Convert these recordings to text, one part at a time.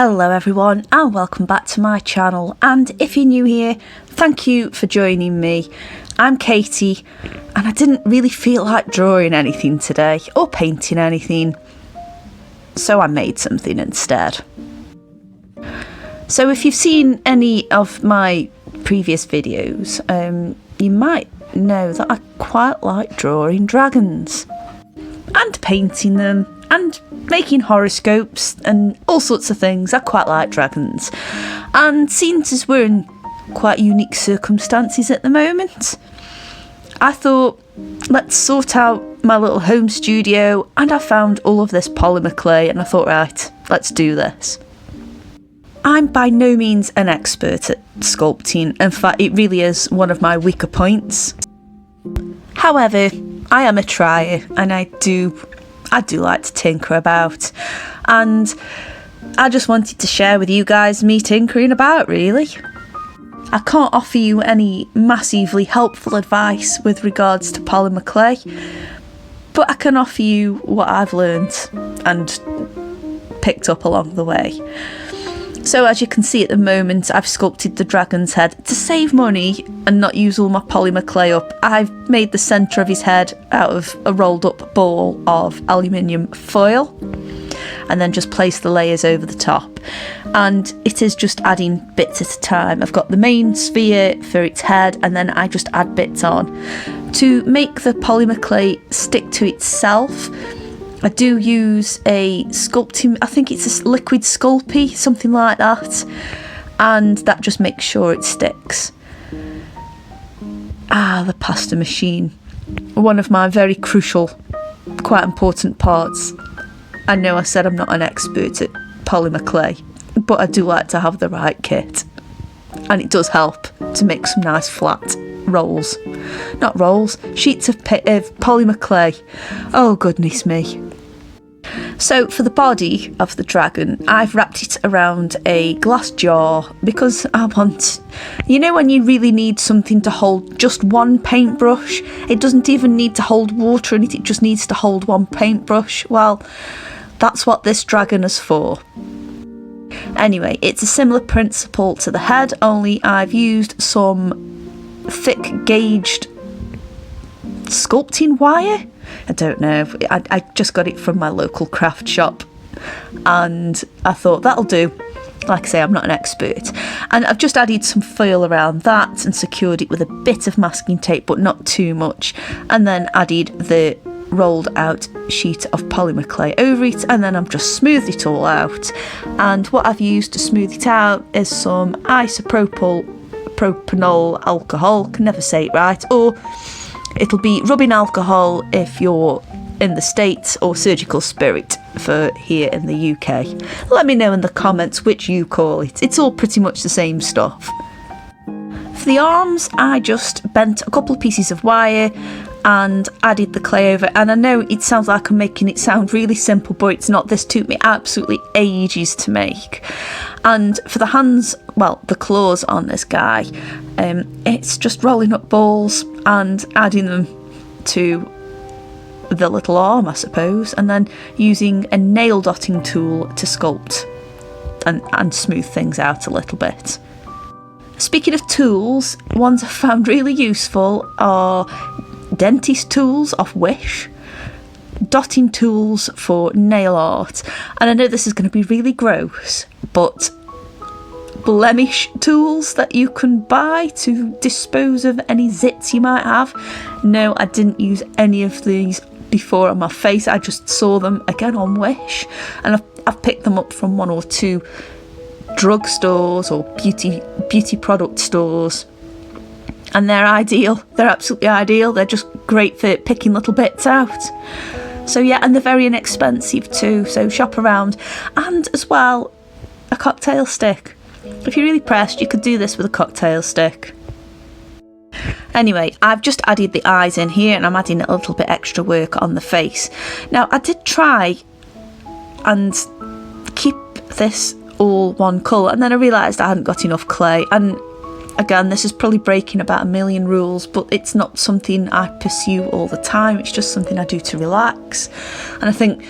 Hello everyone and welcome back to my channel, and if you're new here, thank you for joining me. I'm Katie and I didn't really feel like drawing anything today or painting anything, so I made something instead. So if you've seen any of my previous videos, you might know that I quite like drawing dragons and painting them and making horoscopes and all sorts of things. I quite like dragons, and since as we're in quite unique circumstances at the moment, I thought let's sort out my little home studio, and I found all of this polymer clay and I thought, right, let's do this. I'm by no means an expert at sculpting. In fact, it really is one of my weaker points. However, I am a trier and I do like to tinker about, and I just wanted to share with you guys me tinkering about, really. I can't offer you any massively helpful advice with regards to polymer clay, but I can offer you what I've learnt and picked up along the way. So as you can see at the moment, I've sculpted the dragon's head. To save money and not use all my polymer clay up, I've made the centre of his head out of a rolled up ball of aluminium foil and then just place the layers over the top. And it is just adding bits at a time. I've got the main sphere for its head and then I just add bits on. To make the polymer clay stick to itself, I do use a sculpting, I think it's a liquid Sculpey, something like that, and that just makes sure it sticks. The pasta machine, one of my very crucial, quite important parts. I know I said I'm not an expert at polymer clay, but I do like to have the right kit, and it does help to make some nice flat sheets of polymer clay. Oh goodness me. So for the body of the dragon, I've wrapped it around a glass jar because I want, you know, when you really need something to hold just one paintbrush, it doesn't even need to hold water in it, it just needs to hold one paintbrush. Well, that's what this dragon is for. Anyway, it's a similar principle to the head, only I've used some thick gauged sculpting wire. I don't know, I just got it from my local craft shop and I thought that'll do. Like I say, I'm not an expert, and I've just added some foil around that and secured it with a bit of masking tape, but not too much, and then added the rolled out sheet of polymer clay over it, and then I've just smoothed it all out. And what I've used to smooth it out is some propanol alcohol, can never say it right, or it'll be rubbing alcohol if you're in the States, or surgical spirit for here in the UK. Let me know in the comments which you call it. It's all pretty much the same stuff. For the arms, I just bent a couple of pieces of wire and added the clay over, and I know it sounds like I'm making it sound really simple, but it's not. This took me absolutely ages to make. And for the hands, well, the claws on this guy, it's just rolling up balls and adding them to the little arm, I suppose, and then using a nail dotting tool to sculpt and smooth things out a little bit. Speaking of tools, ones I've found really useful are dentist tools off Wish, dotting tools for nail art, and I know this is going to be really gross, but blemish tools that you can buy to dispose of any zits you might have. No, I didn't use any of these before on my face, I just saw them again on Wish, and I've picked them up from one or two drugstores or beauty product stores, and they're ideal. They're absolutely ideal. They're just great for picking little bits out. So yeah, and they're very inexpensive too, so shop around. And as well, a cocktail stick. If you're really pressed, you could do this with a cocktail stick. Anyway, I've just added the eyes in here and I'm adding a little bit extra work on the face. Now, I did try and keep this all one colour, and then I realised I hadn't got enough clay, and again, this is probably breaking about a million rules, but it's not something I pursue all the time. It's just something I do to relax. And I think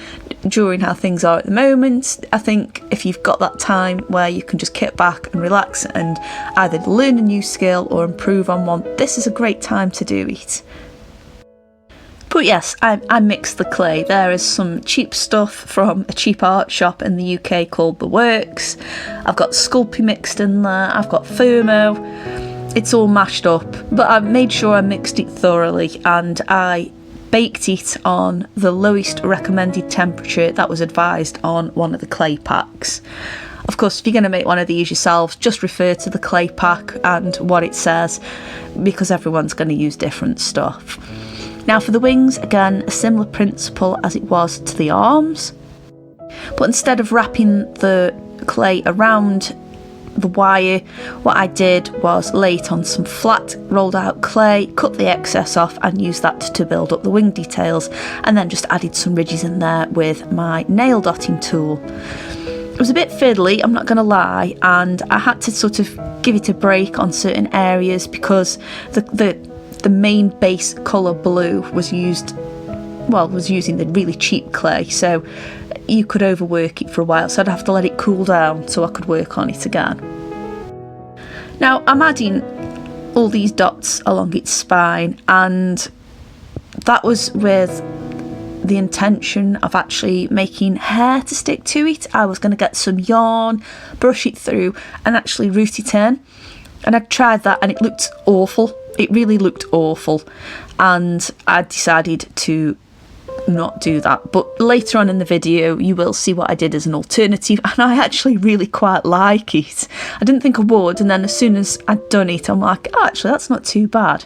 during how things are at the moment. I think if you've got that time where you can just kick back and relax and either learn a new skill or improve on one, this is a great time to do it. But yes, I mixed the clay. There is some cheap stuff from a cheap art shop in the UK called The Works. I've got Sculpey mixed in there. I've got Firmo. It's all mashed up, but I made sure I mixed it thoroughly and I baked it on the lowest recommended temperature that was advised on one of the clay packs. Of course, if you're going to make one of these yourselves, just refer to the clay pack and what it says, because everyone's going to use different stuff. Now for the wings, again, a similar principle as it was to the arms, but instead of wrapping the clay around the wire, what I did was lay it on some flat rolled out clay, cut the excess off and use that to build up the wing details, and then just added some ridges in there with my nail dotting tool. It was a bit fiddly, I'm not going to lie, and I had to sort of give it a break on certain areas because the main base colour blue was using the really cheap clay, so you could overwork it for a while, so I'd have to let it cool down so I could work on it again. Now I'm adding all these dots along its spine, and that was with the intention of actually making hair to stick to it. I was going to get some yarn, brush it through and actually root it in, and I tried that and it looked awful. It really looked awful, and I decided to not do that. But later on in the video you will see what I did as an alternative, and I actually really quite like it. I didn't think I would, and then as soon as I'd done it I'm like, oh, actually that's not too bad.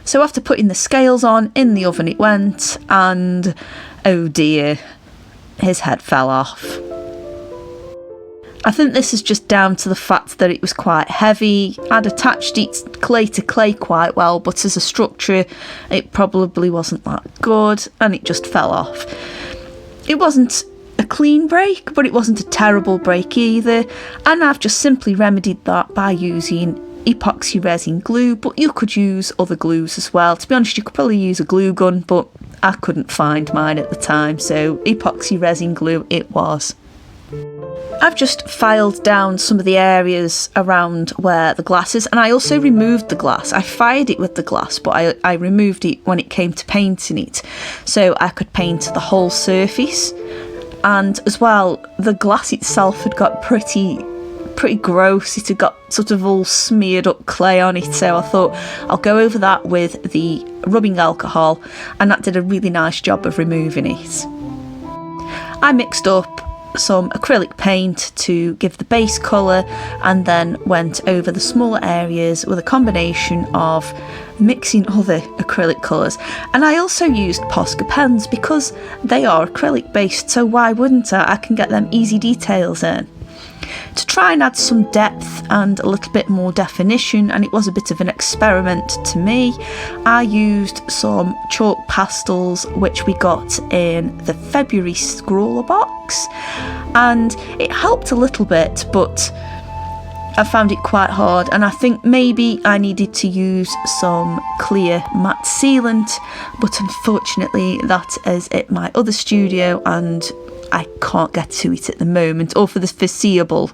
So after putting the scales on, in the oven it went, and oh dear, his head fell off. I think this is just down to the fact that it was quite heavy. I'd attached it clay to clay quite well, but as a structure it probably wasn't that good, and it just fell off. It wasn't a clean break, but it wasn't a terrible break either, and I've just simply remedied that by using epoxy resin glue, but you could use other glues as well. To be honest, you could probably use a glue gun, but I couldn't find mine at the time, so epoxy resin glue it was. I've just filed down some of the areas around where the glass is, and I also removed the glass. I fired it with the glass, but I removed it when it came to painting it, so I could paint the whole surface. And as well, the glass itself had got pretty gross. It had got sort of all smeared up clay on it, so I thought I'll go over that with the rubbing alcohol, and that did a really nice job of removing it. I mixed up some acrylic paint to give the base colour, and then went over the smaller areas with a combination of mixing other acrylic colours. And I also used Posca pens because they are acrylic based, so why wouldn't I can get them easy details in. To try and add some depth and a little bit more definition, and it was a bit of an experiment to me, I used some chalk pastels which we got in the February scrawler box, and it helped a little bit, but I found it quite hard, and I think maybe I needed to use some clear matte sealant, but unfortunately that is at my other studio and I can't get to it at the moment, or for the foreseeable.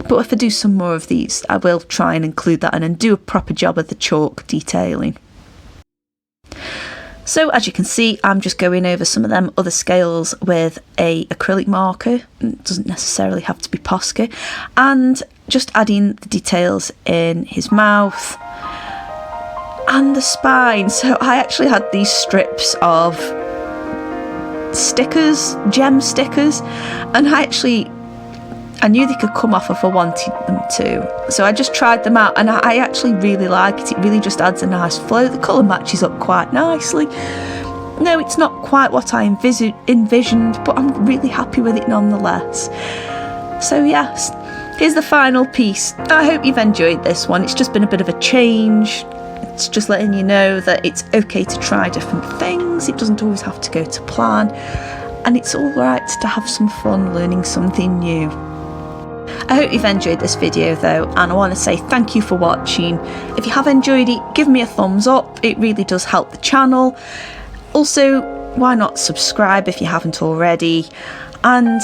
But if I do some more of these, I will try and include that and do a proper job of the chalk detailing. So as you can see, I'm just going over some of them other scales with a acrylic marker. It doesn't necessarily have to be Posca, and just adding the details in his mouth and the spine. So I actually had these strips of stickers, gem stickers, and I knew they could come off if I wanted them to, so I just tried them out, and I actually really like it. It really just adds a nice flow. The colour matches up quite nicely. No, it's not quite what I envisioned, but I'm really happy with it nonetheless. So yes, here's the final piece. I hope you've enjoyed this one. It's just been a bit of a change. It's just letting you know that it's okay to try different things. It doesn't always have to go to plan, and it's all right to have some fun learning something new. I hope you've enjoyed this video though, and I want to say thank you for watching. If you have enjoyed it, give me a thumbs up. It really does help the channel. Also, why not subscribe if you haven't already? And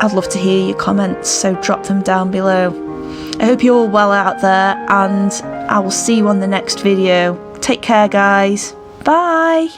I'd love to hear your comments, so drop them down below. I hope you're all well out there, and I will see you on the next video. Take care, guys. Bye.